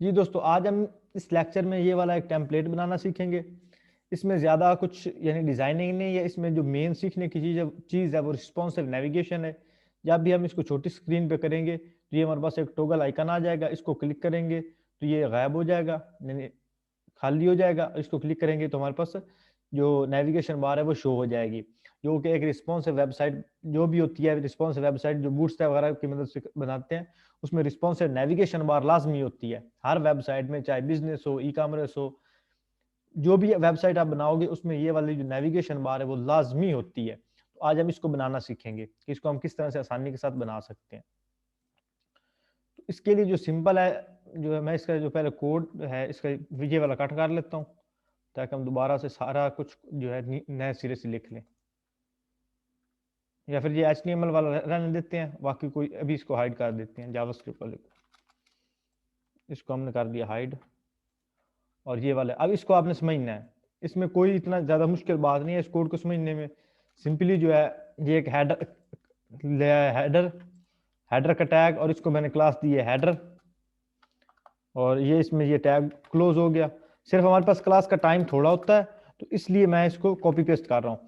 जी दोस्तों, आज हम इस लेक्चर में ये वाला एक टेम्पलेट बनाना सीखेंगे। इसमें ज़्यादा कुछ यानी डिज़ाइनिंग नहीं है, इसमें जो मेन सीखने की चीज़ है वो रिस्पॉन्सिव नेविगेशन है। जब भी हम इसको छोटी स्क्रीन पे करेंगे तो ये हमारे पास एक टॉगल आइकन आ जाएगा, इसको क्लिक करेंगे तो ये गायब हो जाएगा, यानी खाली हो जाएगा। इसको क्लिक करेंगे तो हमारे पास जो नेविगेशन बार है वो शो हो जाएगी, जो कि एक रिस्पॉन्सिव वेबसाइट जो भी होती है, रिस्पॉन्सिव वेबसाइट जो बूटस्ट्रैप वगैरह की मदद से बनाते हैं, उसमें रिस्पॉन्सिव नेविगेशन बार लाजमी होती है हर वेबसाइट में, चाहे बिजनेस हो, ई कॉमर्स हो, जो भी वेबसाइट आप बनाओगे उसमें ये वाली जो नेविगेशन बार है वो लाजमी होती है। तो आज हम इसको बनाना सीखेंगे कि इसको हम किस तरह से आसानी के साथ बना सकते हैं। तो इसके लिए जो सिंपल है, जो है मैं इसका जो पहले कोड है इसका ये वाला कट कर लेता हूँ, ताकि हम दोबारा से सारा कुछ जो है नए सिरे से लिख लें, या फिर ये HTML वाला रहने देते हैं, बाकी कोई अभी इसको हाइड कर देते हैं जावास्क्रिप्ट वाले को। इसको हमने कर दिया हाइड, और ये वाला अब इसको आपने समझना है। इसमें कोई इतना ज़्यादा मुश्किल बात नहीं है इस कोड को समझने में। सिंपली जो है ये एक हेडर हेडर हेडर का टैग, और इसको मैंने क्लास दी है हेडर, और ये इसमें ये टैग क्लोज हो गया। सिर्फ हमारे पास क्लास का टाइम थोड़ा होता है, तो इसलिए मैं इसको कॉपी पेस्ट कर रहा हूँ।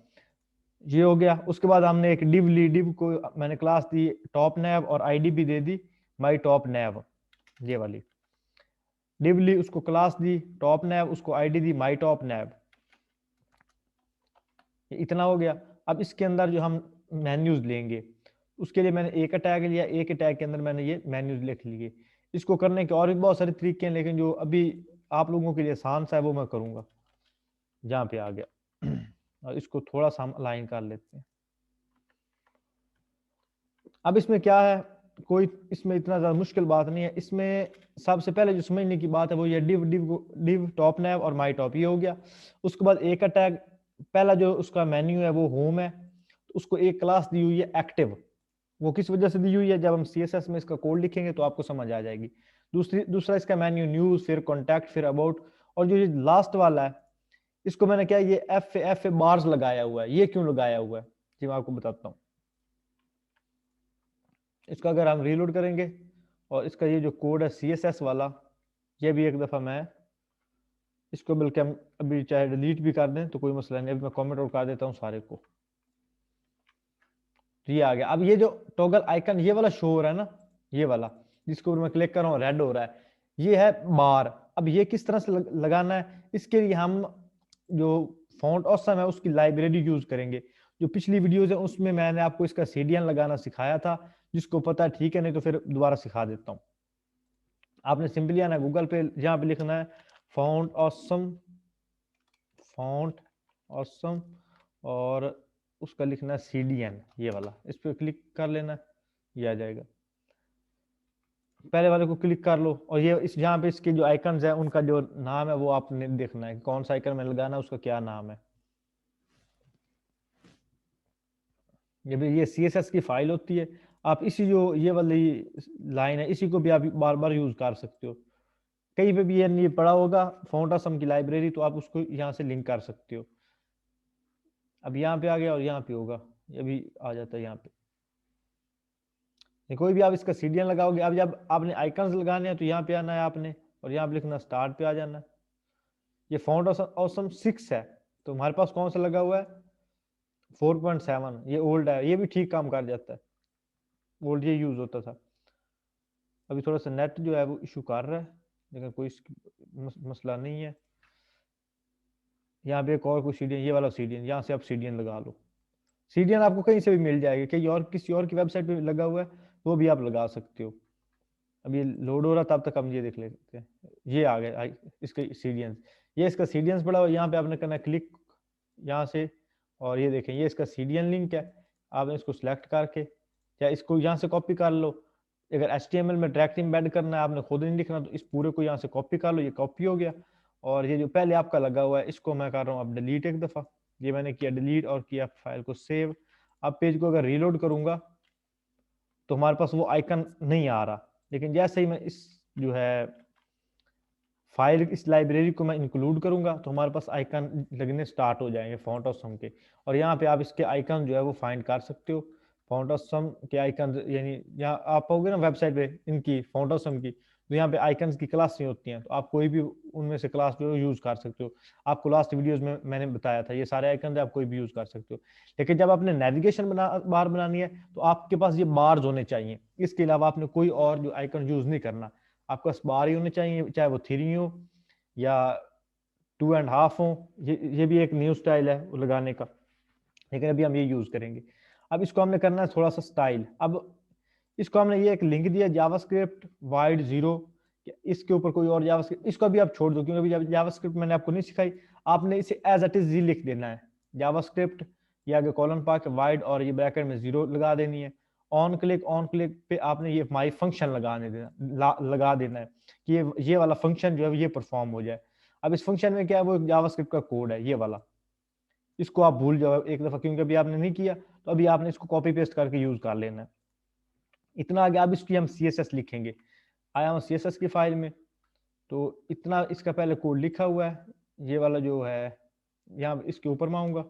ये हो गया। उसके बाद हमने एक डिव ली, डिव को मैंने क्लास दी टॉप नैव और आईडी भी दे दी माई टॉप नैव, ये वाली डिव ली, उसको क्लास दी टॉप नैव, उसको आईडी दी माई टॉप नैव। इतना हो गया। अब इसके अंदर जो हम मेन्यूज लेंगे उसके लिए मैंने एक टैग लिया, एक टैग के अंदर मैंने ये मेन्यूज लिख लिए। इसको करने के और भी बहुत सारे तरीके हैं, लेकिन जो अभी आप लोगों के लिए आसान सा है वो मैं करूंगा। जहाँ पे आ गया और इसको थोड़ा सा हम अलाइन कर लेते हैं। अब इसमें क्या है, कोई इसमें इतना ज्यादा मुश्किल बात नहीं है। इसमें सबसे पहले जो समझने की बात है वो ये डिव टॉप नैव और माई टॉप, ये हो गया। उसके बाद एक टैग, पहला जो उसका मेन्यू है वो होम है, तो उसको एक क्लास दी हुई है एक्टिव। वो किस वजह से दी हुई है, जब हम CSS में इसका कोड लिखेंगे तो आपको समझ आ जाएगी। दूसरा इसका मेन्यू न्यूज, फिर कॉन्टैक्ट, फिर अबाउट, और जो ये लास्ट वाला है इसको मैंने क्या ये एफ बार्स लगाया हुआ है। ये क्यों लगाया हुआ है जी मैं आपको बताता हूँ। इसका अगर हम रीलोड करेंगे और इसका ये जो कोड है CSS वाला, ये भी एक दफ़ा मैं इसको, बल्कि हम अभी चाहे डिलीट भी कर दें तो कोई मसला नहीं, अभी मैं कमेंट आउट कर देता हूँ सारे को। तो ये आ गया। अब ये जो टॉगल आइकन ये वाला शो हो रहा है ना, ये वाला जिसके ऊपर मैं क्लिक कर रहा हूँ रेड हो रहा है, ये है बार। अब ये किस तरह से लगाना है, इसके लिए हम जो फॉन्ट ऑसम है उसकी लाइब्रेरी यूज करेंगे। जो पिछली वीडियोस है उसमें मैंने आपको इसका सीडियन लगाना सिखाया था, जिसको पता है ठीक है, नहीं तो फिर दोबारा सिखा देता हूँ। आपने सिंपली आना गूगल पे, यहाँ पे लिखना है फॉन्ट ऑसम, फॉन्ट ऑसम, और उसका लिखना है CDN, ये वाला, इस पर क्लिक कर लेना, ये आ जाएगा। पहले वाले को क्लिक कर लो, और ये इस जहाँ पे इसके जो आइकन्स है उनका जो नाम है वो आपने देखना है, कौन सा आइकन में लगाना है, उसका क्या नाम है। ये CSS की फाइल होती है। आप इसी जो ये वाली लाइन है इसी को भी आप बार बार यूज कर सकते हो। कहीं पे भी ये पड़ा होगा फॉन्ट ऑसम की लाइब्रेरी, तो आप उसको यहाँ से लिंक कर सकते हो। अब यहाँ पे आ गया और यहाँ पे होगा, ये भी आ जाता है यहाँ पे। कोई भी आप इसका सीडियन लगाओगे, अब जब आपने आइकन्स लगाने हैं तो यहाँ पे आना है आपने, और यहाँ पे लिखना स्टार्ट पे आ जाना है। ये फॉन्ट ऑसम 6 है, तो हमारे पास कौन सा लगा हुआ है 4.7, ये ओल्ड है, ये भी ठीक काम कर जाता है, ओल्ड ये यूज होता था। अभी थोड़ा सा नेट जो है वो इशू कर रहा है, लेकिन कोई मसला नहीं है। यहाँ पे एक और कोई सीडियन, ये वाला सीडियन, यहाँ से आप सीडियन लगा लो। सीडियन आपको कहीं से भी मिल जाएगी, कहीं और किसी और की वेबसाइट पे लगा हुआ है वो भी आप लगा सकते हो। अब ये लोड हो रहा तब तक हम ये देख लेते हैं। ये आ गया इसके सीडियंस, ये इसका सीडियंस पड़ा हुआ, यहाँ पे आपने करना क्लिक यहाँ से, और ये देखें ये इसका सीडियन लिंक है। आपने इसको सिलेक्ट करके या इसको यहाँ से कॉपी कर लो। अगर HTML में डायरेक्ट एम्बेड करना है, आपने खुद नहीं लिखना, तो इस पूरे को यहाँ से कॉपी कर लो, ये कॉपी हो गया। और ये जो पहले आपका लगा हुआ है इसको मैं कर रहा हूँ अब डिलीट एक दफ़ा। ये मैंने किया डिलीट और किया फाइल को सेव। अब पेज को अगर रीलोड करूंगा तो हमारे पास वो आइकन नहीं आ रहा, लेकिन जैसे ही मैं इस जो है फाइल, इस लाइब्रेरी को मैं इंक्लूड करूंगा तो हमारे पास आइकन लगने स्टार्ट हो जाएंगे फॉन्ट ऑफ सम के। और यहाँ पे आप इसके आइकन जो है वो फाइंड कर सकते हो, फॉन्ट ऑफ सम के आइकन, यानी यहाँ आप पाओगे ना वेबसाइट पे इनकी फॉन्ट ऑफ सम की तो यहाँ पे आइकन्स की क्लासें होती हैं, तो आप कोई भी उनमें से क्लास जो यूज कर सकते हो। आपको लास्ट वीडियोस में मैंने बताया था, ये सारे आइकन आप कोई भी यूज कर सकते हो। लेकिन जब आपने नेविगेशन बार बनानी है तो आपके पास ये बार्स होने चाहिए, इसके अलावा आपने कोई और जो आइकन यूज नहीं करना। आपके पास बार ही होने चाहिए, चाहे वो 3 हो या 2.5 हो। ये भी एक न्यू स्टाइल है वो लगाने का, लेकिन अभी हम ये यूज करेंगे। अब इसको हमने करना है थोड़ा सा स्टाइल। अब इसको हमने ये एक लिंक दिया जावास्क्रिप्ट वाइड 0, इसके ऊपर कोई और जावास्क्रिप्ट, इसको अभी आप छोड़ दो क्योंकि अभी जावास्क्रिप्ट मैंने आपको नहीं सिखाई। आपने इसे एज इट इज लिख देना है, जावास्क्रिप्ट, ये आगे कॉलन पा के वाइड और ये ब्रैकेट में 0 लगा देनी है। ऑन क्लिक पे आपने ये माई फंक्शन लगा देना है कि ये वाला फंक्शन जो है ये परफॉर्म हो जाए। अब इस फंक्शन में क्या है, वो जावास्क्रिप्ट का कोड है ये वाला, इसको आप भूल जाओ एक दफा क्योंकि अभी आपने नहीं किया, तो अभी आपने इसको कॉपी पेस्ट करके यूज कर लेना है। इतना आगे अब इसकी हम CSS लिखेंगे। आया हूँ CSS की फाइल में, तो इतना इसका पहले कोड लिखा हुआ है, ये वाला जो है यहाँ इसके ऊपर में आऊंगा।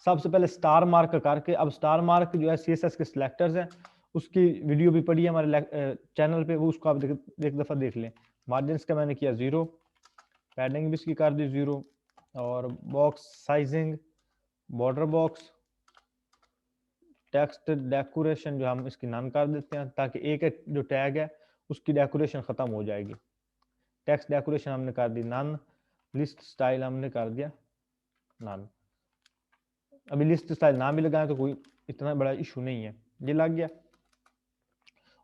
सबसे पहले स्टार मार्क करके, अब स्टार मार्क जो है CSS के सिलेक्टर्स हैं, उसकी वीडियो भी पड़ी है हमारे चैनल पे, वो उसको आप एक दफा देख लें। मार्जिन का मैंने किया 0, पैडिंग भी इसकी कर दी 0, और box sizing, border box, text decoration जो हम इसकी नन कर देते हैं, ताकि एक जो टैग है उसकी डेकोरेशन खत्म हो जाएगी। टेक्स्ट डेकोरेशन हमने कर दी नन, लिस्ट स्टाइल हमने कर दिया नन। अभी लिस्ट स्टाइल नाम भी लगाए तो कोई इतना बड़ा इशू नहीं है, ये लग गया।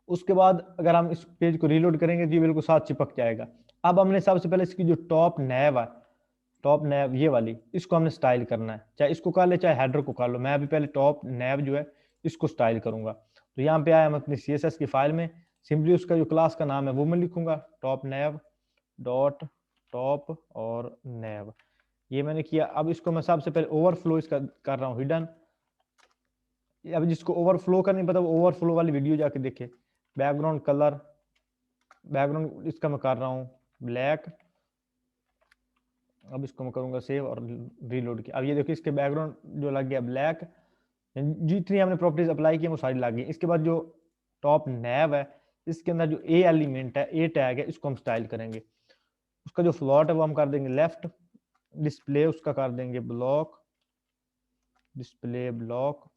उसके बाद अगर हम इस पेज को रीलोड करेंगे तो ये बिल्कुल साथ चिपक जाएगा। अब हमने सबसे पहले इसकी जो टॉप नैव है, टॉप नैव ये वाली, इसको हमने स्टाइल करना है, चाहे इसको कर ले चाहे हेडर को कर लो। मैं अभी पहले टॉप नैव जो है इसको स्टाइल करूंगा। तो यहाँ पे आया हम अपनी CSS की फाइल में, सिंपली उसका जो क्लास का नाम है वो मैं लिखूंगा, टॉप नैव डॉट टॉप और नैव, ये मैंने किया। अब इसको मैं सबसे पहले ओवरफ्लो इसका कर रहा हूँ हिडन। अब जिसको ओवरफ्लो का नहीं पता वो ओवरफ्लो वाली वीडियो जाके देखे। बैकग्राउंड कलर, बैकग्राउंड इसका मैं कर रहा हूँ ब्लैक। अब इसको मैं करूंगा सेव और रीलोड किया। अब ये देखिए इसके बैकग्राउंड जो लग गया ब्लैक, जितनी हमने प्रॉपर्टीज अप्लाई की वो सारी लग गई। इसके बाद जो टॉप नैव है, इसके अंदर जो ए एलिमेंट है, ए टैग है, इसको हम स्टाइल करेंगे। उसका जो फ्लॉट है वो हम कर देंगे लेफ्ट, डिस्प्ले उसका कर देंगे ब्लॉक, डिस्प्ले ब्लॉक,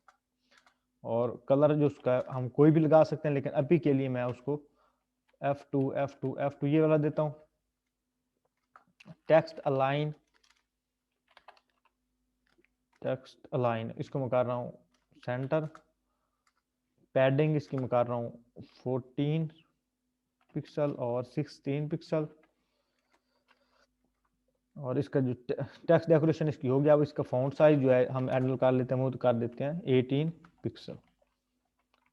और कलर जो उसका हम कोई भी लगा सकते हैं, लेकिन अभी के लिए मैं उसको F2 ये वाला देता हूँ। टेक्स्ट अलाइन, टेक्स्ट अलाइन इसको मैं कर रहा हूँ सेंटर। पैडिंग इसकी मैं कर रहा हूँ 14 पिक्सल और 16 पिक्सल, और इसका जो टेक्स्ट डेकोरेशन इसकी हो गया। अब इसका फॉन्ट साइज जो है हम एडल कर लेते हैं, वो तो कर देते हैं 18 पिक्सल।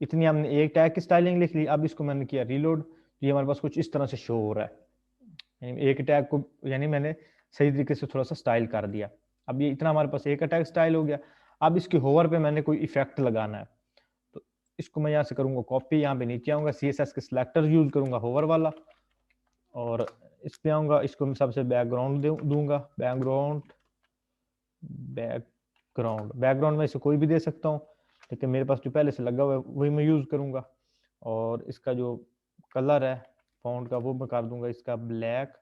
इतनी हमने एक टैग की स्टाइलिंग लिख ली। अब इसको मैंने किया रीलोड, तो ये हमारे पास कुछ इस तरह से शो हो रहा है, यानी एक टैग को यानी मैंने सही तरीके से थोड़ा सा स्टाइल कर दिया। अब ये इतना हमारे पास एक टैग स्टाइल हो गया। अब इसके होवर पे मैंने कोई इफेक्ट लगाना है, तो इसको मैं यहाँ से करूंगा कॉपी, यहाँ पे नीचे आऊंगा CSS के सिलेक्टर यूज करूंगा होवर वाला, और इस पे आऊंगा, इसको मैं सबसे बैकग्राउंड दूंगा, बैकग्राउंड में इसे कोई भी दे सकता हूँ, लेकिन मेरे पास जो पहले से लगा हुआ है वही मैं यूज करूंगा। और इसका जो कलर है फॉन्ट का वो मैं कर दूंगा इसका ब्लैक,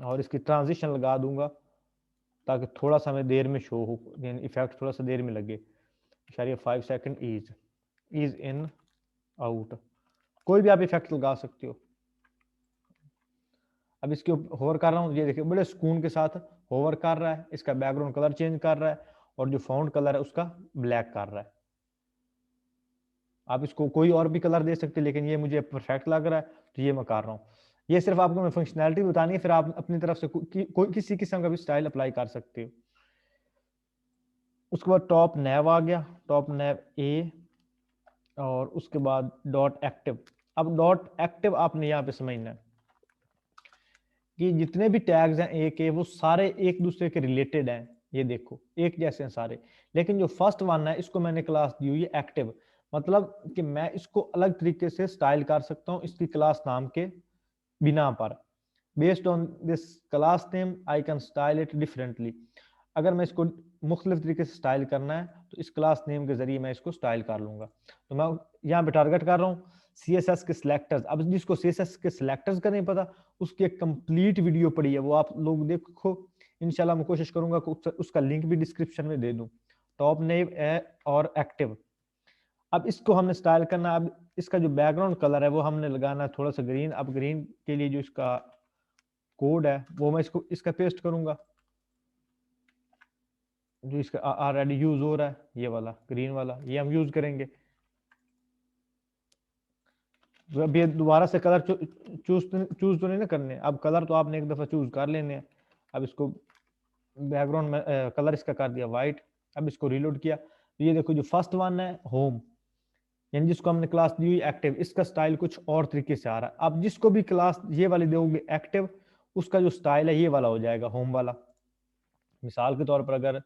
और इसकी ट्रांजिशन लगा दूंगा ताकि थोड़ा सा हमें देर में शो हो, यानी इफेक्ट थोड़ा सा देर में लगे। 5 सेकंड इज इन आउट, कोई भी आप इफेक्ट लगा सकते हो। अब इसके होवर कर रहा हूँ, ये देखिए बड़े सुकून के साथ होवर कर रहा है, इसका बैकग्राउंड कलर चेंज कर रहा है, और जो फॉन्ट कलर है उसका ब्लैक कर रहा है। आप इसको कोई और भी कलर दे सकते हैं, लेकिन ये मुझे परफेक्ट लग रहा है तो ये मैं कर रहा हूँ। ये सिर्फ आपको मैं फंक्शनैलिटी बतानी है, फिर आप अपनी तरफ से कोई किसी किस्म का भी स्टाइल अप्लाई कर सकते हो। उसके बाद टॉप नैव आ गया, टॉप नैव ए, और उसके बाद डॉट एक्टिव। अब डॉट एक्टिव आपने यहाँ पे समझना है कि जितने भी टैग्स हैं ए के वो सारे एक दूसरे के रिलेटेड हैं। ये देखो एक जैसे हैं सारे, लेकिन जो फर्स्ट वन है इसको मैंने क्लास दी हुई है एक्टिव, मतलब कि मैं इसको अलग तरीके से स्टाइल कर सकता हूँ इसकी क्लास नाम के बिना पर। Based on this class name I can style it differently. अगर मैं इसको मुख्तलिफ तरीके से स्टाइल करना है तो इस क्लास नेम के जरिए मैं इसको स्टाइल कर लूंगा। तो मैं यहाँ पे टारगेट कर रहा हूँ CSS के सिलेक्टर्स। अब जिसको CSS के सिलेक्टर्स का नहीं पता, उसकी एक कंप्लीट वीडियो पड़ी है, वो आप लोग देखो। इंशाल्लाह मैं कोशिश करूंगा कि उसका लिंक भी डिस्क्रिप्शन में दे दूं। टॉप नेव और एक्टिव। अब इसको हमने स्टाइल करना। अब इसका जो बैकग्राउंड कलर है वो हमने लगाना है थोड़ा सा ग्रीन। अब ग्रीन के लिए जो इसका कोड है वो मैं इसका पेस्ट करूंगा, जो इसका ऑलरेडी यूज हो रहा है, ये वाला ग्रीन वाला, ये हम यूज करेंगे। अब ये दोबारा से कलर चूज तो नहीं ना करने, अब कलर तो आपने एक दफा चूज कर लेने हैं। अब इसको बैकग्राउंड में कलर इसका कर दिया वाइट। अब इसको रीलोड किया तो ये देखो जो फर्स्ट वन है होम, यानी जिसको हमने क्लास दी हुई एक्टिव, इसका स्टाइल कुछ और तरीके से आ रहा है। अब जिसको भी क्लास ये वाली दोगे एक्टिव, उसका जो स्टाइल है ये वाला हो जाएगा, होम वाला। मिसाल के तौर पर अगर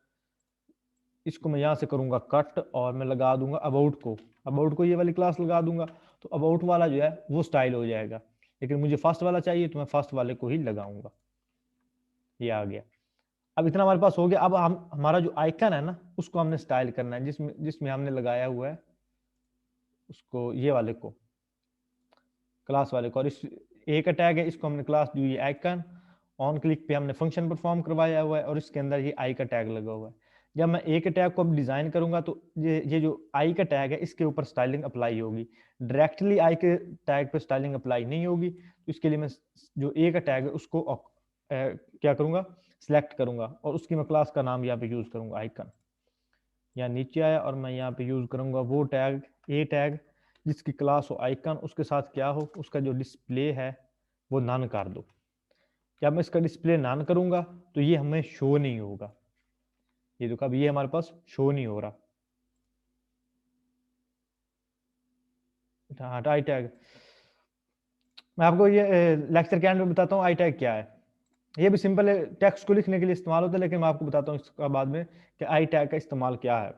इसको मैं यहाँ से करूंगा कट और मैं लगा दूंगा अबाउट को ये वाली क्लास लगा दूंगा, तो अबाउट वाला जो है वो स्टाइल हो जाएगा। लेकिन मुझे फर्स्ट वाला चाहिए तो मैं फर्स्ट वाले को ही लगाऊंगा। ये आ गया। अब इतना हमारे पास हो गया। अब हम हमारा जो आइकन है ना उसको हमने स्टाइल करना है, जिसमें हमने लगाया हुआ है उसको, ये वाले को, क्लास वाले को। और इस एक टैग है, इसको हमने क्लास दी हुई आइकन। ऑन क्लिक पे हमने फंक्शन परफॉर्म करवाया हुआ है और इसके अंदर ये आई का टैग लगा हुआ है। जब मैं एक टैग को अब डिजाइन करूंगा तो ये जो आई का टैग है इसके ऊपर स्टाइलिंग अप्लाई होगी। डायरेक्टली आई के टैग पे स्टाइलिंग अप्लाई नहीं होगी। तो इसके लिए मैं जो ए का टैग है उसको क्या करूंगा, सिलेक्ट करूंगा और उसकी मैं क्लास का नाम यहाँ पे यूज करूंगा आइकन। यहाँ नीचे आया और मैं यहाँ पे यूज करूंगा वो टैग, ए टैग, जिसकी क्लास हो आइकन, उसके साथ क्या हो, उसका जो डिस्प्ले है वो नन कर दो। जब मैं इसका डिस्प्ले नन करूंगा तो ये हमें शो नहीं होगा। ये देखो अब ये हमारे पास शो नहीं हो रहा। हाँ आई टैग, मैं आपको ये लेक्चर के एंड में बताता हूँ आई टैग क्या है। ये भी सिंपल है, टेक्स्ट को लिखने के लिए इस्तेमाल होता है, लेकिन मैं आपको बताता हूँ इसका बाद में कि आई टैग का इस्तेमाल क्या है।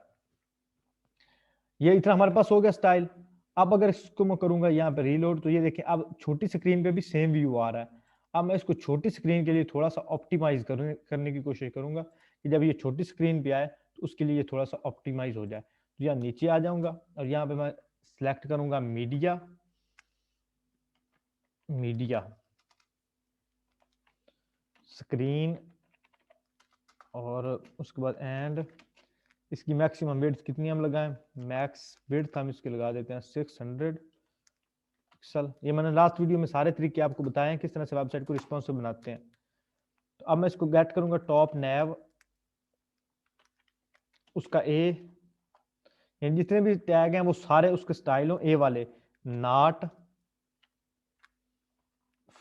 ये इतना हमारे पास हो गया स्टाइल। अब अगर इसको मैं करूंगा यहाँ पे रीलोड, तो ये देखिए अब छोटी स्क्रीन पे भी सेम व्यू आ रहा है। अब मैं इसको छोटी स्क्रीन के लिए थोड़ा सा ऑप्टिमाइज करने की कोशिश करूंगा कि जब ये छोटी स्क्रीन पे आए तो उसके लिए थोड़ा सा ऑप्टिमाइज हो जाए। तो यहाँ नीचे आ जाऊंगा और यहाँ पे मैं सिलेक्ट करूंगा मीडिया, स्क्रीन, और उसके बाद एंड इसकी मैक्सिमम विड्थ कितनी हम लगाएं, मैक्स विड्थ हम इसके लगा देते हैं 600 पिक्सल। ये मैंने लास्ट वीडियो में सारे तरीके आपको बताए हैं किस तरह से वेबसाइट को रिस्पॉन्सिव बनाते हैं। तो अब मैं इसको गेट करूंगा टॉप नेव, उसका ए, यानी जितने भी टैग हैं वो सारे उसके स्टाइल हो ए वाले, नॉट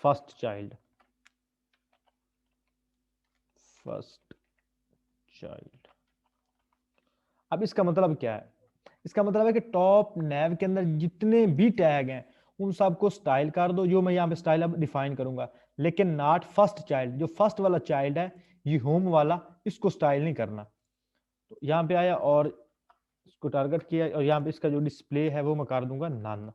फर्स्ट चाइल्ड, अब इसका मतलब क्या है, इसका मतलब है कि टॉप नेव के अंदर जितने भी टैग हैं उन सबको स्टाइल कर दो, जो मैं यहाँ पे स्टाइल अब डिफाइन करूंगा, लेकिन नॉट फर्स्ट चाइल्ड, जो फर्स्ट वाला चाइल्ड है ये होम वाला, इसको स्टाइल नहीं करना। तो यहाँ पे आया और इसको टारगेट किया और यहाँ पे इसका जो डिस्प्ले है वो मैं कर दूंगा नन।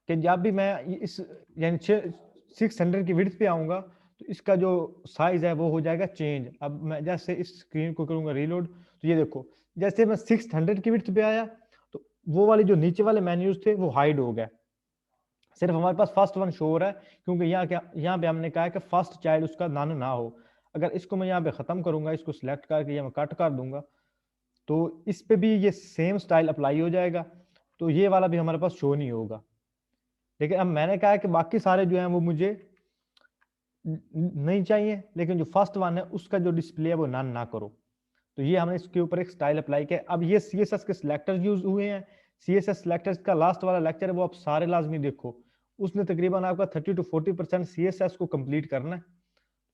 कि जब भी मैं इस यानी 600 की विड्थ पे आऊंगा तो इसका जो साइज है वो हो जाएगा चेंज। अब मैं जैसे इस स्क्रीन को करूंगा रीलोड तो ये देखो जैसे मैं 600 की विड्थ पे आया तो वो वाले जो नीचे वाले मेन्यूज थे वो हाइड हो गए, सिर्फ हमारे पास फर्स्ट वन शो हो रहा है, क्योंकि यहाँ पे हमने कहा है कि फर्स्ट चाइल्ड उसका नन ना हो। अगर इसको मैं यहाँ पे खत्म करूंगा, इसको सिलेक्ट करके मैं कट कर दूंगा तो इस पे भी ये सेम स्टाइल अप्लाई हो जाएगा, तो ये वाला भी हमारे पास शो नहीं होगा। लेकिन अब मैंने कहा है कि बाकी सारे जो हैं वो मुझे नहीं चाहिए, लेकिन जो फर्स्ट वन है उसका जो डिस्प्ले है वो नन ना करो। तो ये हमने इसके ऊपर एक स्टाइल अप्लाई किया। अब ये CSS के सिलेक्टर्स यूज हुए हैं। CSS सिलेक्टर्स का लास्ट वाला लेक्चर है वो आप सारे लाजमी देखो, उसने तकरीबन आपका 30 to 40% CSS को कंप्लीट करना है,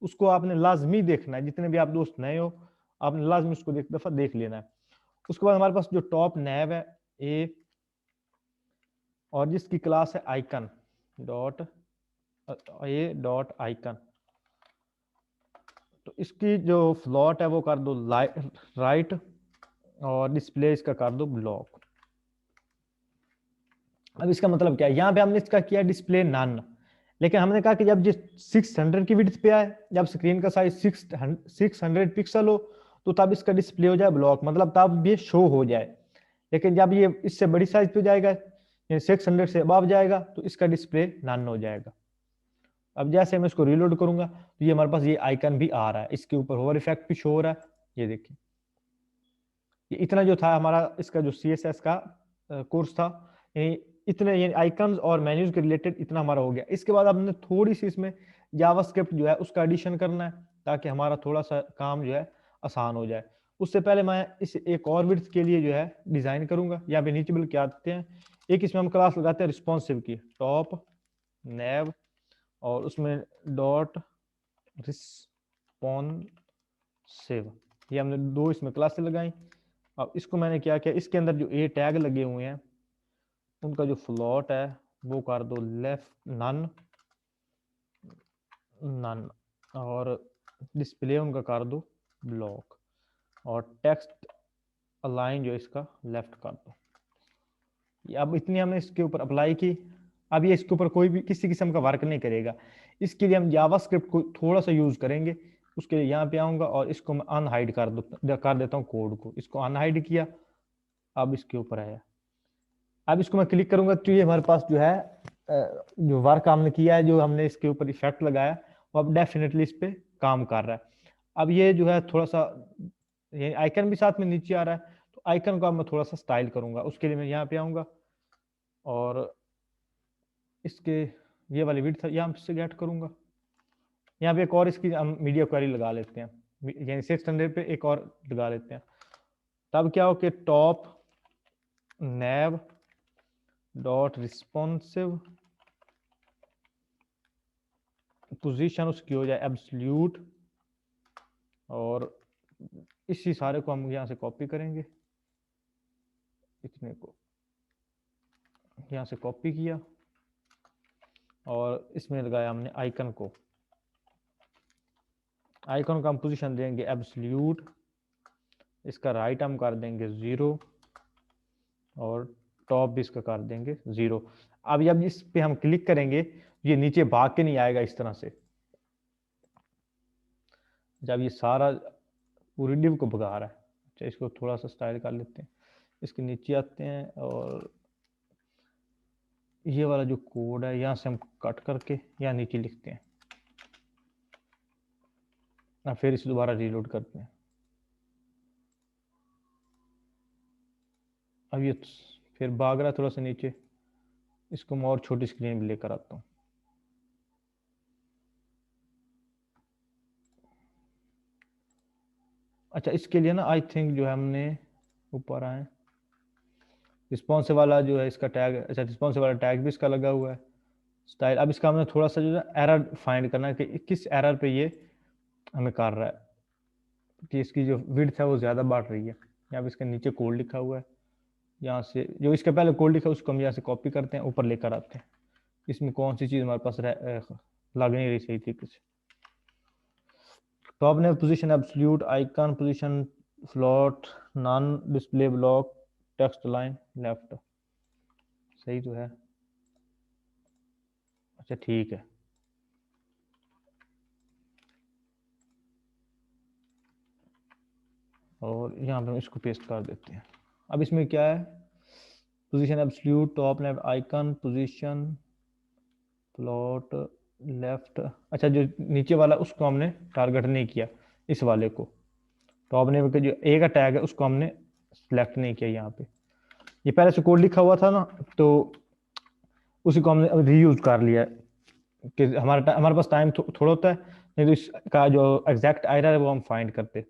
उसको आपने लाजमी देखना है। जितने भी आप दोस्त नए हो आपने लाजमी उसको एक दफा देख लेना है। उसके बाद हमारे पास जो टॉप नेव है ए, और जिसकी क्लास है icon dot A dot icon, तो इसकी जो फ्लॉट है वो कर दो राइट और डिस्प्ले इसका कर दो ब्लॉक। अब इसका मतलब क्या है, यहाँ पे हमने इसका किया डिस्प्ले नन, लेकिन हमने कहा कि जब जिस 600 की विड्थ पे आए, जब स्क्रीन का साइज 600 पिक्सल हो तो तब इसका डिस्प्ले हो जाए ब्लॉक, मतलब तब ये शो हो जाए। लेकिन जब ये इससे बड़ी साइज पे जाएगा, 600 से अबव जाएगा, तो इसका डिस्प्ले नन हो जाएगा। अब जैसे मैं इसको रीलोड करूंगा तो ये हमारे पास ये आइकन भी आ रहा है, इसके ऊपर होवर इफेक्ट भी शो हो रहा है। ये देखिए, ये इतना जो था हमारा इसका जो CSS का कोर्स था, इतने ये आइकन्स और मेन्यूज के रिलेटेड इतना हमारा हो गया। इसके बाद हमने थोड़ी सी इसमें जावास्क्रिप्ट जो है उसका एडिशन करना है, ताकि हमारा थोड़ा सा काम जो है आसान हो जाए। उससे पहले मैं इस एक और विड्थ के लिए जो है डिजाइन करूंगा। यहाँ पे नीचे बिल क्या आते हैं, एक इसमें हम क्लास लगाते हैं रिस्पॉन्सिव की, टॉप नेव, और उसमें डॉट रिस्पॉन्सिव, ये हमने 2 इसमें क्लासेस लगाई। अब इसको मैंने क्या किया, इसके अंदर जो ए टैग लगे हुए हैं उनका जो फ्लोट है वो कर दो लेफ्ट नन नन, और डिस्प्ले उनका कर दो ब्लॉक, और टेक्स्ट अलाइन जो इसका लेफ्ट कर दो। अब इतनी हमने इसके ऊपर अप्लाई की। अब ये इसके ऊपर कोई भी किसी किस्म का वर्क नहीं करेगा। इसके लिए हम जावास्क्रिप्ट को थोड़ा सा यूज करेंगे। उसके लिए यहाँ पे आऊंगा और इसको मैं अनहाइड कर देता हूँ कोड को। इसको अनहाइड किया, अब इसके ऊपर आया। अब इसको मैं क्लिक करूंगा तो ये हमारे पास जो है जो वर्क हमने किया है, जो हमने इसके ऊपर इफेक्ट लगाया, वो अब डेफिनेटली इस पे काम कर रहा है। अब ये जो है थोड़ा सा ये आइकन भी साथ में नीचे आ रहा है, तो आइकन को अब मैं थोड़ा सा स्टाइल करूंगा। उसके लिए मैं यहाँ पे आऊंगा और इसके ये वाली विड्थ यहाँ से गेट करूंगा। यहाँ पे एक और इसकी हम मीडिया क्वेरी लगा लेते हैं, यानी 600 पे एक और लगा लेते हैं। तब क्या हो कि टॉप नेव डॉट रिस्पॉन्सिव, पोजीशन उसकी हो जाए एब्सोल्यूट, और इसी सारे को हम यहाँ से कॉपी करेंगे। इतने को यहाँ से कॉपी किया और इसमें लगाया हमने आइकन को। आइकन का हम पोजीशन देंगे एब्सोल्यूट, इसका राइट हम कर देंगे 0 और टॉप भी इसका कर देंगे 0। अब जब इस पे हम क्लिक करेंगे ये नीचे भाग के नहीं आएगा इस तरह से। जब ये सारा पूरी डिव को भगा रहा है। अच्छा, इसको थोड़ा सा स्टाइल कर लेते हैं। इसके नीचे आते हैं और ये वाला जो कोड है यहाँ से हम कट करके यहाँ नीचे लिखते हैं, फिर इसे दोबारा रीलोड करते हैं। अब ये फिर भाग रहा है थोड़ा सा नीचे, इसको मैं और छोटी स्क्रीन भी लेकर आता हूँ। अच्छा, इसके लिए ना आई थिंक जो है हमने ऊपर आए रिस्पॉन्सिव वाला जो है इसका टैग, अच्छा रिस्पॉन्सिव वाला टैग भी इसका लगा हुआ है स्टाइल। अब इसका हमने थोड़ा सा जो है एरर फाइंड करना है कि किस एरर पे ये हमें कर रहा है कि इसकी जो विड्थ है वो ज़्यादा बढ़ रही है। यहाँ पे इसके नीचे कोड लिखा हुआ है, यहाँ से जो इसके पहले कोड लिखा है उसको हम यहाँ से कॉपी करते हैं, ऊपर लेकर आते हैं। इसमें कौन सी चीज़ हमारे पास लग नहीं रही सही तरीके से। टॉप ने position absolute, icon position float, non display block, text line left, सही तो है। अच्छा ठीक है, और यहाँ पे हम इसको पेस्ट कर देते हैं। अब इसमें क्या है, position absolute, top left, icon position float left. अच्छा, जो नीचे वाला उसको हमने टारगेट नहीं किया, इस वाले को टॉप नेम के जो ए का टैग है उसको हमने सिलेक्ट नहीं किया। यहाँ पे ये पहले से कोड लिखा हुआ था ना, तो उसी को हमने रीयूज कर लिया कि हमारे पास टाइम थोड़ा होता है, नहीं तो इसका जो एग्जैक्ट एरर है वो हम फाइंड करते।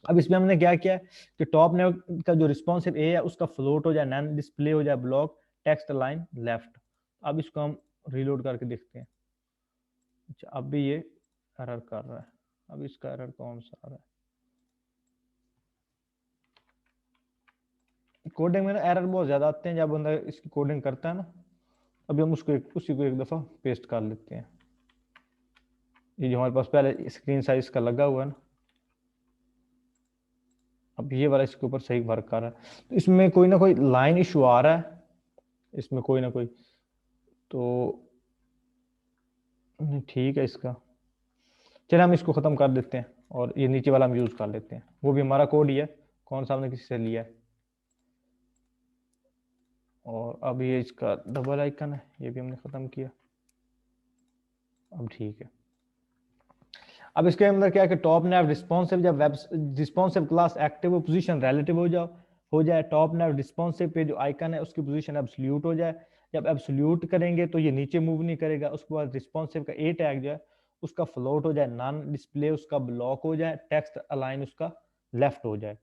अब इसमें हमने क्या किया कि टॉप नेम का जो रिस्पॉन्सिव ए है उसका फ्लोट हो जाए, नॉन डिस्प्ले हो जाए ब्लॉक, टेक्स्ट लाइन लेफ्ट। अब इसको हम रीलोड करके देखते हैं। अच्छा, अब भी ये एरर कर रहा है। अब इसका एरर कौन सा आ रहा है, कोडिंग में ना एरर बहुत ज्यादा आते हैं जब बंदा इसकी कोडिंग करता है ना। अभी हम उसी को एक दफा पेस्ट कर लेते हैं। ये जो हमारे पास पहले स्क्रीन साइज का लगा हुआ है ना, अब ये वाला इसके ऊपर सही वर्क कर रहा है। तो इसमें कोई ना कोई लाइन इशू आ रहा है, इसमें कोई ना कोई, तो ठीक है इसका। चलिए हम इसको खत्म कर देते हैं और ये नीचे वाला हम यूज कर लेते हैं। वो भी हमारा कोड ही है, कौन सा हमने किसी से लिया है। और अब ये इसका डबल आइकन है, ये भी हमने खत्म किया। अब ठीक है। अब इसके अंदर क्या है कि टॉप नैव रिस्पॉन्सिव, जब वेब रिस्पॉन्सिव क्लास एक्टिव हो, पोजीशन रिलेटिव हो जाए, टॉप नैव रिस्पॉन्सिव पे जो आइकन है उसकी पोजीशन एब्सोल्यूट हो जाए। जब एब्सोल्यूट करेंगे तो ये नीचे मूव नहीं करेगा। उसके बाद रिस्पॉन्सिव का ए टैग जो है उसका फ्लोट हो जाए, नॉन डिस्प्ले उसका ब्लॉक हो जाए, टेक्स्ट अलाइन उसका लेफ्ट हो जाए।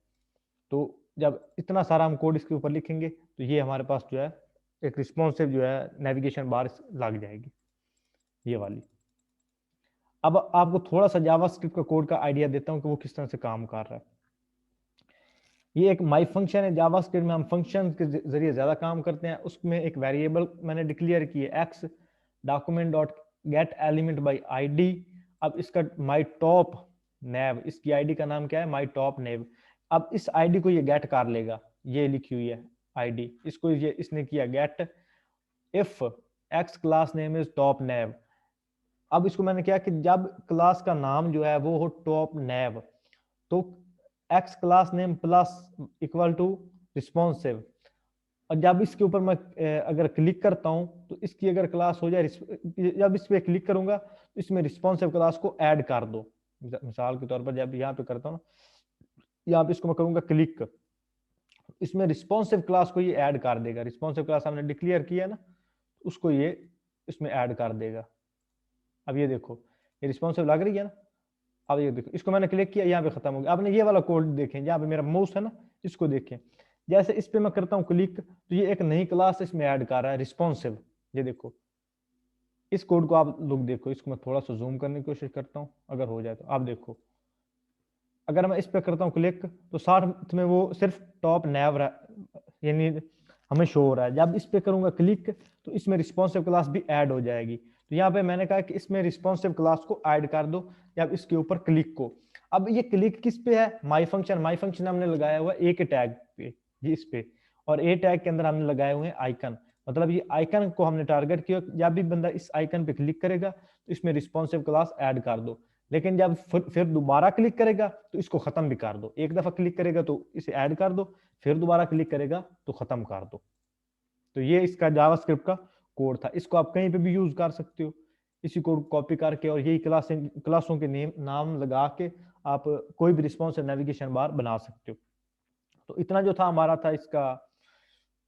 तो जब इतना सारा हम कोड इसके ऊपर लिखेंगे तो ये हमारे पास जो है एक रिस्पॉन्सिव जो है नेविगेशन बार लग जाएगी, ये वाली। अब आपको थोड़ा सा जावास्क्रिप्ट का कोड का आइडिया देता हूं कि वो किस तरह से काम कर रहा है। ये एक माई फंक्शन है जावास्क्रिप्ट में, हम फंक्शन के जरिए ज्यादा काम करते हैं। उसमें एक वेरिएबल मैंने डिक्लेयर की है x document dot gate element by ID. अब इसका माई टॉप नेव, इसकी आईडी का नाम क्या है, माई टॉप नेव। अब इस आईडी को ये गेट कर लेगा, ये लिखी हुई है आईडी, इसको ये इसने किया get if x class name is top nav. अब इसको मैंने क्या कि जब क्लास का नाम जो है वो हो टॉप नेव, तो x class name plus equal to responsive. और जब इसके ऊपर मैं अगर क्लिक करता हूं तो इसकी अगर क्लास हो जाए, जब इस पे क्लिक करूंगा तो इसमें रिस्पॉन्सिव क्लास को ऐड कर दो। मिसाल के तौर पर जब यहाँ पे करता हूँ ना, यहाँ पे इसको मैं करूंगा क्लिक, इसमें रिस्पॉन्सिव क्लास को ये ऐड कर देगा। रिस्पॉन्सिव क्लास हमने डिक्लेयर किया ना, उसको ये इसमें ऐड कर देगा। अब ये देखो ये रिस्पॉन्सिव लग रही है ना। अब ये देखो इसको मैंने क्लिक किया, यहाँ पे खत्म हो गया। आपने ये वाला कोड देखें, जहाँ पे मेरा माउस है ना, इसको देखें। जैसे इस पे मैं करता हूँ क्लिक तो ये एक नई क्लास इसमें ऐड कर रहा है रिस्पॉन्सिव। ये देखो इस कोड को आप लोग देखो, इसको मैं थोड़ा सा जूम करने की कोशिश करता हूँ, अगर हो जाए तो। आप देखो अगर मैं इस पे करता हूँ क्लिक तो साथ में वो सिर्फ टॉप नैव यानी हमें शो हो रहा है। जब इस पे करूंगा क्लिक तो इसमें रिस्पॉन्सिव क्लास भी ऐड हो जाएगी। तो यहाँ पे मैंने कहा कि इसमें रिस्पॉन्सिव क्लास को ऐड कर दो, या इसके ऊपर क्लिक को। अब ये क्लिक किस पे है, माई फंक्शन। माई फंक्शन हमने लगाया हुआ ए के टैग पे, ये इस पे, और ए टैग के अंदर हमने लगाए हुए हैं आइकन। मतलब ये आइकन को हमने टारगेट किया, जब भी बंदा इस आइकन पे क्लिक करेगा तो इसमें रिस्पॉन्सिव क्लास ऐड कर दो। लेकिन जब फिर दोबारा क्लिक करेगा तो इसको खत्म भी कर दो। एक दफा क्लिक करेगा तो इसे ऐड कर दो, फिर दोबारा क्लिक करेगा तो खत्म कर दो। तो ये इसका जावास्क्रिप्ट का कोड था। इसको आप कहीं पे भी यूज कर सकते हो, इसी कोड कॉपी करके, और यही क्लासों के नाम लगा के आप कोई भी रिस्पॉन्सिव नेविगेशन बार बना सकते हो। तो इतना जो था हमारा था इसका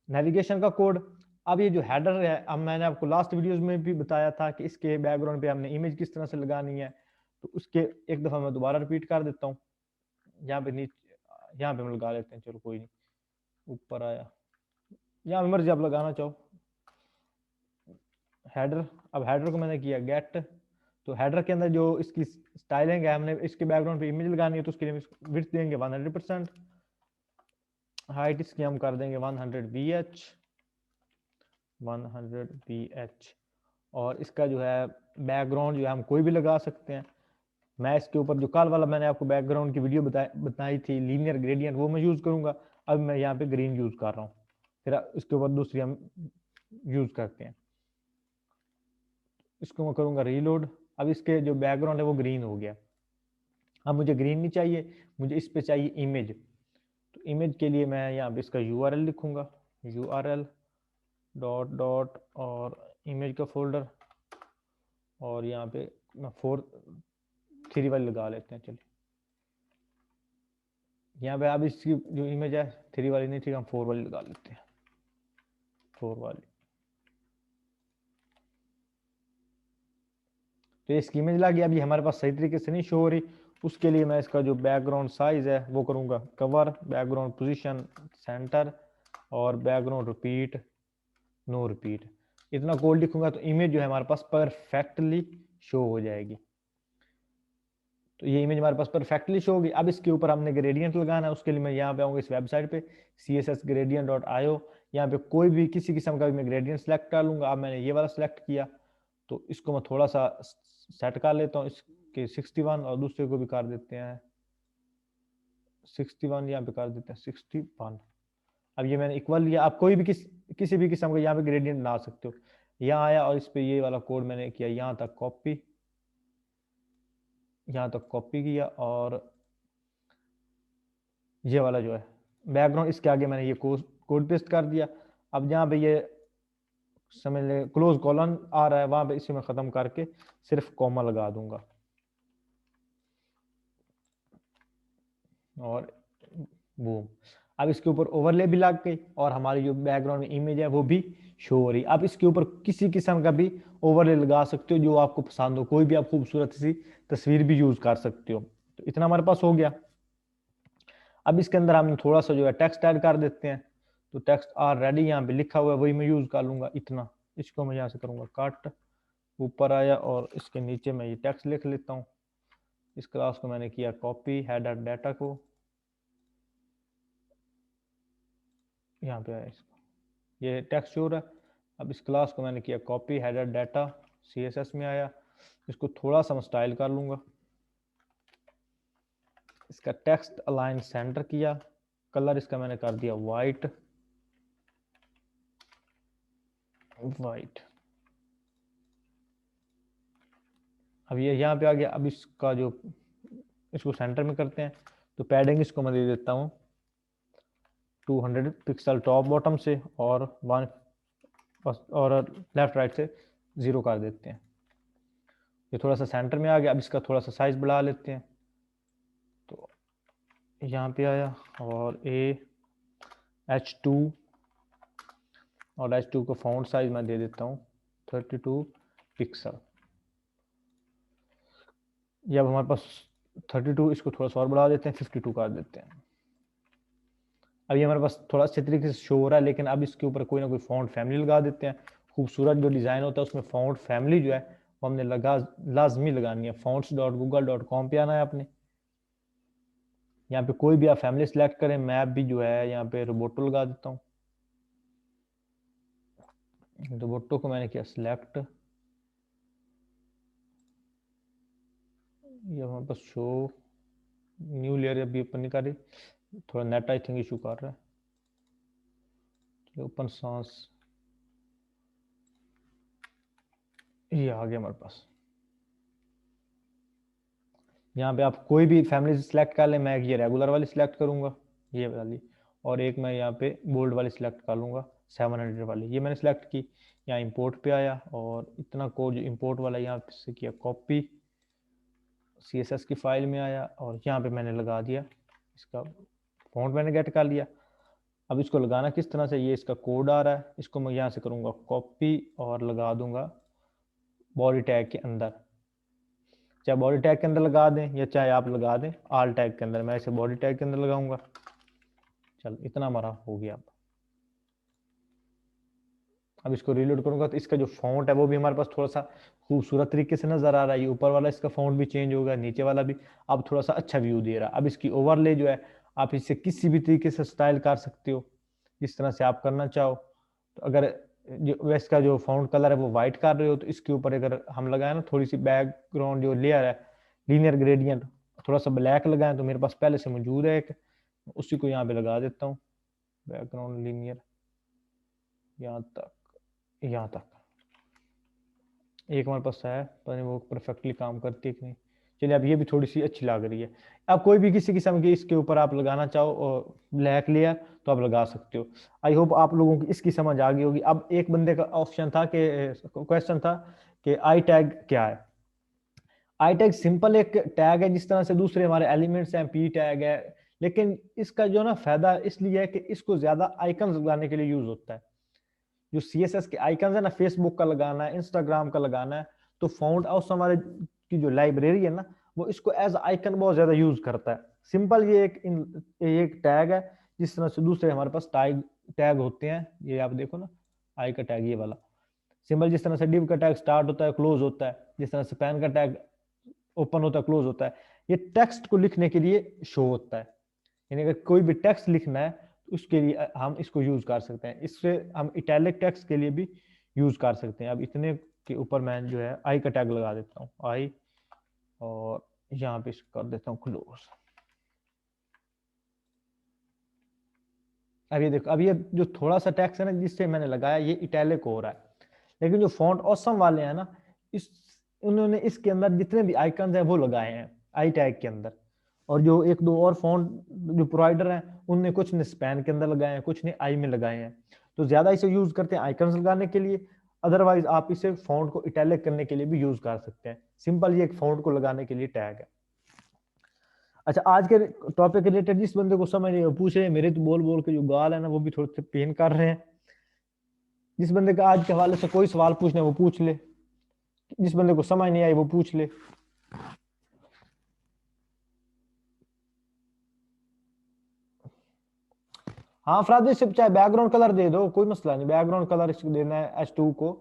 नेविगेशन का कोड। अब ये जो हेडर है, अब मैंने आपको लास्ट वीडियोस में भी बताया था कि इसके बैकग्राउंड पे हमने इमेज किस तरह से लगानी है। तो उसके एक दफा मैं दोबारा रिपीट कर देता हूँ। यहाँ पे नीचे, यहाँ पे हम लगा लेते हैं, चलो कोई नहीं, ऊपर आया, यहाँ पे मर्जी आप लगाना चाहो हेडर। अब हेडर को मैंने किया गेट, तो हेडर के अंदर जो इसकी स्टाइलिंग है, हमने इसके बैकग्राउंड पे इमेज लगानी है, तो उसके लिए विड्थ देंगे 100%, हाइट इसकी हम कर देंगे 100 BH, 100 BH। और इसका जो है बैकग्राउंड जो है हम कोई भी लगा सकते हैं। मैं इसके ऊपर जो कल वाला मैंने आपको बैकग्राउंड की वीडियो बताई थी लीनियर ग्रेडियंट, वो मैं यूज करूंगा। अब मैं यहाँ पे ग्रीन यूज कर रहा हूँ, फिर इसके ऊपर दूसरी हम यूज करते हैं। इसको मैं करूंगा रीलोड। अब इसके जो बैकग्राउंड है वो ग्रीन हो गया। अब मुझे ग्रीन नहीं चाहिए, मुझे इस पे चाहिए इमेज। तो इमेज के लिए मैं यहाँ पे इसका URL लिखूंगा, URL डॉट डॉट और इमेज का फोल्डर, और यहाँ पे मैं 3 वाली लगा लेते हैं। चलिए यहाँ पे अब इसकी जो इमेज है 3 वाली नहीं, ठीक, हम 4 वाली लगा लेते हैं, 4 वाली। तो इसकी इमेज लगी। अभी हमारे पास सही तरीके से नहीं शो हो रही, उसके लिए मैं इसका जो बैकग्राउंड साइज है वो करूंगा कवर, बैकग्राउंड पोजीशन सेंटर, और बैकग्राउंड रिपीट नो रिपीट। इतना कोड लिखूंगा तो इमेज जो है हमारे पास परफेक्टली शो हो जाएगी। तो ये इमेज हमारे पास परफेक्टली शो होगी। अब इसके ऊपर हमने ग्रेडियंट लगाना है, उसके लिए मैं यहाँ पे आऊंगा इस वेबसाइट पे cssgradient.io। यहाँ पे कोई भी किसी किस्म का भी मैं ग्रेडियंट सेलेक्ट कर लूंगा। अब मैंने ये वाला सेलेक्ट किया, तो इसको मैं थोड़ा सा सेट कर लेता हूँ, इसके 61, और दूसरे को भी कर देते हैं 61, यहाँ पे कर देते हैं 61। अब ये मैंने इक्वल लिया। आप कोई भी किसी भी किस्म का यहाँ पे ग्रेडियंट बना सकते हो। यहाँ आया और इस पे ये वाला कोड मैंने किया, यहाँ तक कॉपी, यहाँ तक कॉपी किया, और ये वाला जो है बैकग्राउंड इसके आगे मैंने ये कोड पेस्ट कर दिया। अब जहाँ पे ये समझ ले क्लोज कॉलन आ रहा है वहां पे इसे मैं खत्म करके सिर्फ कॉमा लगा दूंगा और बूम। अब इसके ऊपर ओवरले भी लग गई और हमारी जो बैकग्राउंड इमेज है वो भी शो हो रही। अब इसके ऊपर किसी किस्म का भी ओवरले लगा सकते हो जो आपको पसंद हो, कोई भी आप खूबसूरत सी तस्वीर भी यूज कर सकते हो। तो इतना हमारे पास हो गया। अब इसके अंदर हम थोड़ा सा जो है टेक्स्ट ऐड कर देते हैं। तो टेक्स्ट ऑलरेडी यहाँ पे लिखा हुआ है वही मैं यूज कर लूंगा। इतना इसको मैं यहाँ से करूंगा कट, ऊपर आया और इसके नीचे मैं ये टेक्स्ट लिख लेता हूँ। इस क्लास को मैंने किया कॉपी, हेडर डाटा को यहाँ पे आया, इसको ये टेक्स्ट शो रहा है। अब इस क्लास को मैंने किया कॉपी, हेडर डाटा CSS में आया। इसको थोड़ा सा मैं स्टाइल कर लूंगा। इसका टेक्स्ट अलाइन सेंटर किया, कलर इसका मैंने कर दिया वाइट। अब ये यहाँ पे आ गया। अब इसका जो इसको सेंटर में करते हैं तो पैडिंग इसको मैं दे देता हूँ 200 पिक्सल टॉप बॉटम से और 1 और लेफ्ट राइट से 0 कर देते हैं। ये थोड़ा सा सेंटर में आ गया। अब इसका थोड़ा सा साइज बढ़ा लेते हैं। तो यहाँ पे आया और H2 और H2 का फॉन्ट साइज मैं दे देता हूँ 32 पिक्सल। ये अब हमारे पास 32, इसको थोड़ा सा और बढ़ा देते हैं 52 कर देते हैं। अब ये हमारे पास थोड़ा अच्छे तरीके से शो हो रहा है, लेकिन अब इसके ऊपर कोई ना कोई फॉन्ट फैमिली लगा देते हैं। खूबसूरत जो डिज़ाइन होता है उसमें फॉन्ट फैमिली जो है वो हमने लाजमी लगानी है। fonts.google.com पे आना है आपने। यहाँ पे कोई भी आप फैमिली सेलेक्ट करें। मैं भी जो है यहाँ पे रोबोटो लगा देता हूँ। रोबोटो को मैंने किया सिलेक्ट। ये हमारे पास शो न्यू लेयर अभी ओपन नहीं कर रही, थोड़ा नेट आई थिंक इशू कर रहा है। ओपन सांस, ये आ गया हमारे पास। यहाँ पे आप कोई भी फैमिली सिलेक्ट कर ले। मैं ये रेगुलर वाली सिलेक्ट करूंगा, ये वाली, और एक मैं यहाँ पे बोल्ड वाली सिलेक्ट कर लूंगा 700 वाली। ये मैंने सिलेक्ट की। यहाँ इंपोर्ट पे आया और इतना कोड जो इंपोर्ट वाला यहाँ से किया कॉपी, CSS की फाइल में आया और यहाँ पे मैंने लगा दिया। इसका फॉन्ट मैंने गेट कर लिया। अब इसको लगाना किस तरह से, ये इसका कोड आ रहा है, इसको मैं यहाँ से करूँगा कॉपी और लगा दूंगा बॉडी टैग के अंदर। चाहे बॉडी टैग के अंदर लगा दें या चाहे आप लगा दें आल टैग के अंदर। मैं इसे बॉडी टैग के अंदर लगाऊंगा। चल इतना हमारा हो गया। अब इसको रीलोड करूंगा तो इसका जो फॉन्ट है वो भी हमारे पास थोड़ा सा खूबसूरत तरीके से नजर आ रहा है। ये ऊपर वाला इसका फॉन्ट भी चेंज होगा, नीचे वाला भी अब थोड़ा सा अच्छा व्यू दे रहा है। अब इसकी ओवरले जो है आप इसे किसी भी तरीके से स्टाइल कर सकते हो जिस तरह से आप करना चाहो। तो अगर जो इसका जो फॉन्ट कलर है वो व्हाइट कर रहे हो तो इसके ऊपर अगर हम लगाए ना थोड़ी सी बैकग्राउंड जो लेयर है लीनियर ग्रेडियंट थोड़ा सा ब्लैक लगाएं, तो मेरे पास पहले से मौजूद है एक, उसी को यहाँ पे लगा देता हूँ बैकग्राउंड लीनियर यहाँ तक एक हमारे पास है, पता नहीं वो परफेक्टली काम करती है कि नहीं। चलिए अब ये भी थोड़ी सी अच्छी लग रही है। अब कोई भी किसी किस्म की इसके ऊपर आप लगाना चाहो और ब्लैक लेयर तो आप लगा सकते हो। आई होप आप लोगों की इसकी समझ आ गई होगी। अब एक बंदे का ऑप्शन था कि क्वेश्चन था कि आई टैग क्या है। आई टैग सिंपल एक टैग है जिस तरह से दूसरे हमारे एलिमेंट्स हैं, पी टैग है, लेकिन इसका जो ना फायदा इसलिए है कि इसको ज्यादा आइकन लगाने के लिए यूज होता है। जो CSS के आइकन है ना, फेसबुक का लगाना है, इंस्टाग्राम का लगाना है, तो फाउंड हाउस हमारे की जो लाइब्रेरी है ना वो इसको एज आइकन बहुत ज्यादा यूज करता है। सिंपल ये एक टैग है जिस तरह से दूसरे हमारे पास टैग होते हैं। ये आप देखो ना आई का टैग ये वाला सिंबल, जिस तरह से डिव का टैग स्टार्ट होता है क्लोज होता है, जिस तरह से पैन का टैग ओपन होता है क्लोज होता है, ये टेक्स्ट को लिखने के लिए शो होता है। यानी अगर कोई भी टेक्स्ट लिखना है तो उसके लिए हम इसको यूज कर सकते हैं। इससे हम इटैलिक टेक्स्ट के लिए भी यूज कर सकते हैं। अब इतने के ऊपर मैं जो है आई का टैग लगा देता हूँ आई, और यहाँ पे इसको कर देता हूँ क्लोज। अब ये देखो, अब ये जो थोड़ा सा टेक्स्ट है ना जिससे मैंने लगाया ये इटैलिक हो रहा है, लेकिन जो फॉन्ट ऑसम वाले हैं ना इस उन्होंने इसके अंदर जितने भी आइकन हैं वो लगाए हैं आई टैग के अंदर। और जो एक दो और फॉन्ट जो प्रोवाइडर हैं उनने कुछ ने स्पैन के अंदर लगाए हैं, कुछ ने आई में लगाए हैं। तो ज्यादा इसे यूज करते हैं आइकन्स लगाने के लिए, अदरवाइज आप इसे फॉन्ट को इटैलिक करने के लिए भी यूज कर सकते हैं। सिंपल ये एक फॉन्ट को लगाने के लिए टैग है। अच्छा, आज के टॉपिक रिलेटेड जिस बंदे को समझ नहीं, वो पूछ रहे हैं, मेरे तो बोल बोल के जो गाल है ना वो भी थोड़े से पेन कर रहे हैं। जिस बंदे का आज के हवाले से कोई सवाल पूछना है वो पूछ ले, जिस बंदे को समझ नहीं आई वो पूछ ले। हाँ फराज भाई, सिर्फ चाहे बैकग्राउंड कलर दे दो, कोई मसला नहीं, बैकग्राउंड कलर इसको देना है H2 को,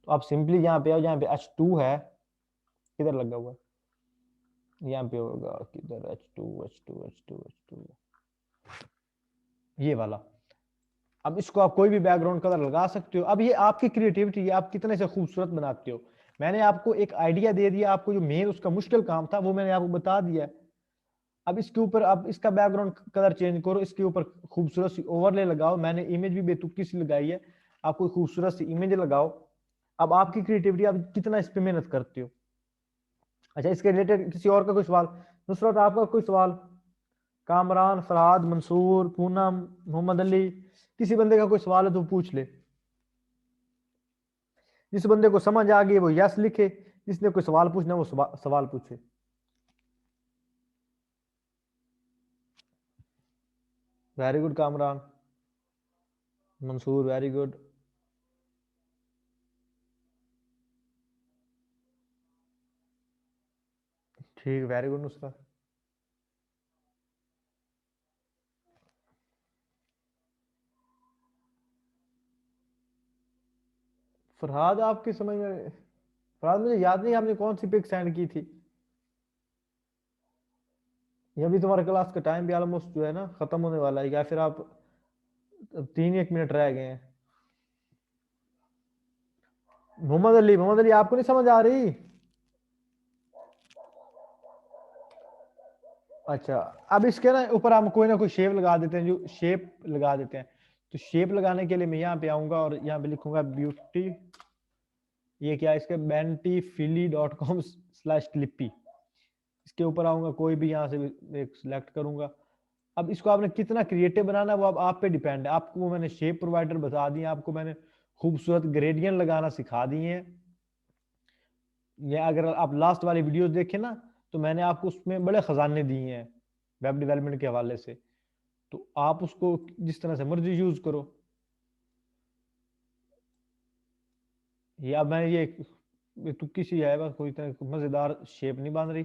तो आप सिंपली यहाँ पे आओ, यहाँ पे H2 है, किधर लगा हुआ है, यहाँ पे होगा किधर, H2 H2 H2 H2, ये वाला। अब इसको आप कोई भी बैकग्राउंड कलर लगा सकते हो। अब ये आपकी क्रिएटिविटी है, आप कितने से खूबसूरत बनाते हो। मैंने आपको एक आइडिया दे दिया, आपको जो मेन उसका मुश्किल काम था वो मैंने आपको बता दिया। अब इसके ऊपर आप इसका बैकग्राउंड कलर चेंज करो, इसके ऊपर खूबसूरत सी ओवरले लगाओ, मैंने इमेज भी बेतुकी सी लगाई है, आप कोई खूबसूरत सी इमेज लगाओ। अब आपकी क्रिएटिविटी, आप कितना इस पे मेहनत करते हो। अच्छा, इसके रिलेटेड किसी और का कोई सवाल, नुसरत आपका कोई सवाल, कामरान, फरहाद, मंसूर, पूनम, मोहम्मद अली, किसी बंदे का कोई सवाल है तो पूछ ले। जिस बंदे को समझ आ गई वो यस लिखे, जिसने कोई सवाल पूछना वो सवाल पूछे। Very good Kamran, Mansoor very good. ठीक, वेरी गुड नुसरत। फरहाद आपकी समझ में, फरहाद मुझे याद नहीं आपने कौन सी पिक सेंड की थी। ये भी तुम्हारे क्लास का टाइम भी ऑलमोस्ट जो है ना खत्म होने वाला है, या फिर आप अब 3 1 मिनट रह गए हैं। मोहम्मद अली, मोहम्मद अली आपको नहीं समझ आ रही। अच्छा, अब इसके ना ऊपर हम कोई ना कोई शेप लगा देते हैं, जो शेप लगा देते हैं। तो शेप लगाने के लिए मैं यहाँ पे आऊंगा और यहाँ पे लिखूंगा ब्यूटी, ये क्या है, इसके bentifili.com/clippy, इसके ऊपर आऊंगा, कोई भी यहाँ से एक सिलेक्ट करूंगा। अब इसको आपने कितना क्रिएटिव बनाना है वो अब आप पे डिपेंड है। आपको मैंने शेप प्रोवाइडर बता दिए, आपको मैंने खूबसूरत ग्रेडियंट लगाना सिखा दिए हैं। ये अगर आप लास्ट वाली वीडियो देखें ना, तो मैंने आपको उसमें बड़े खजाने दिए हैं वेब डेवलपमेंट के हवाले से, तो आप उसको जिस तरह से मर्जी यूज करो। ये अब मैं ये तुक्की सी है बस, कोई तरह मजेदार शेप नहीं बन रही,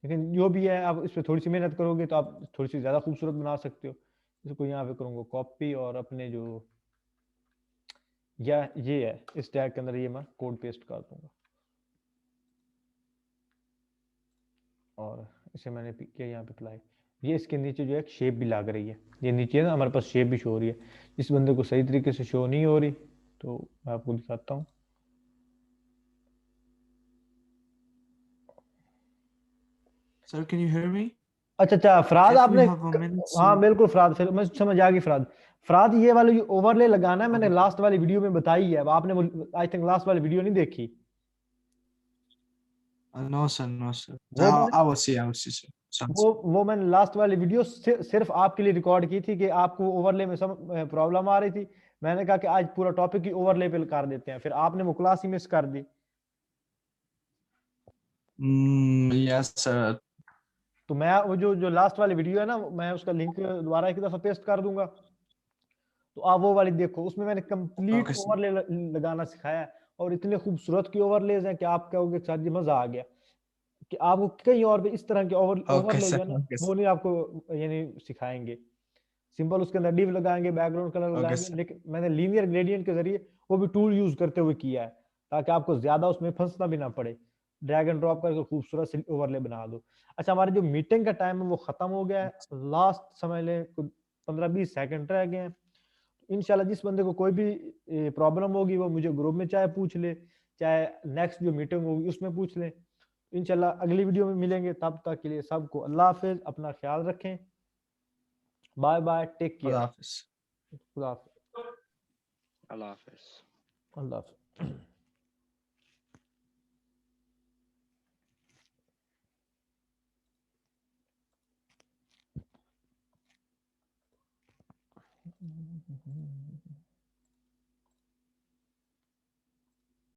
लेकिन जो भी है आप इस पर थोड़ी सी मेहनत करोगे तो आप थोड़ी सी ज्यादा खूबसूरत बना सकते हो। इसको यहाँ पे करूंगा कॉपी, और अपने जो या ये है इस टैग के अंदर ये मैं कोड पेस्ट कर दूंगा, और इसे मैंने किया यहाँ पे अप्लाई। ये इसके नीचे जो है शेप भी लग रही है, ये नीचे ना हमारे पास शेप भी शो हो रही है। जिस बंदे को सही तरीके से शो नहीं हो रही तो मैं आपको दिखाता हूँ। Sir, can you hear me? अच्छा अच्छा, फराद If we आपने have a minute, हाँ so बिल्कुल फराद, फिर मैं समझ आ गई फराद। फराद ये वाली ओवरले लगाना है, मैंने okay. लास्ट वाली वीडियो में बताई है, अब आपने वो आई थिंक लास्ट वाली वीडियो नहीं देखी। No, sir, no, sir. वो मैंने I will see, sir. Sounds. वो मैंने लास्ट वाली वीडियो सिर्फ आपके लिए रिकॉर्ड की थी कि आपको ओवरले में सब प्रॉब्लम आ रही थी। मैंने कहा कि आज पूरा टॉपिक ही ओवरले पे कर देते हैं, फिर आपने वो क्लास ही मिस कर दी। Yes, sir. तो मैं वो जो जो लास्ट वाली वीडियो है ना, मैं उसका लिंक दोबारा एक दफा पेस्ट कर दूंगा, तो आप वो वाली देखो, उसमें मैंने कंप्लीट Okay, sir. ओवरले लगाना सिखाया है। और इतने खूबसूरत की ओवरलेज हैं कि आप कहोगे सर जी मजा आ गया, कि आपको कहीं और भी इस तरह के Okay, ओवरले sir. जो है ना Okay, वो sir. नहीं आपको यानी सिखाएंगे। सिंपल उसके अंदर डिव लगाएंगे, बैकग्राउंड कलर Okay, लगाएंगे, sir. लेकिन मैंने लीनियर ग्रेडियंट के जरिए वो भी टूल यूज करते हुए किया है, ताकि आपको ज्यादा उसमें फंसना भी ना पड़े। ड्रैग एंड ड्रॉप करके खूबसूरत से ओवरले बना दो। अच्छा, हमारे जो मीटिंग का टाइम है वो खत्म हो गया है, लास्ट समझ लें 15 20 सेकंड रह गए हैं। इंशाल्लाह जिस बंदे को कोई भी प्रॉब्लम होगी वो मुझे ग्रुप में चाहे पूछ ले, चाहे नेक्स्ट जो मीटिंग होगी उसमें पूछ ले। इंशाल्लाह अगली वीडियो में मिलेंगे, तब तक के लिए सबको अल्लाह हाफिज, अपना ख्याल रखें, bye bye, take care, Allah Hafiz. खुदा हाफिज, अल्लाह हाफिज। अल्लाह हाफिज।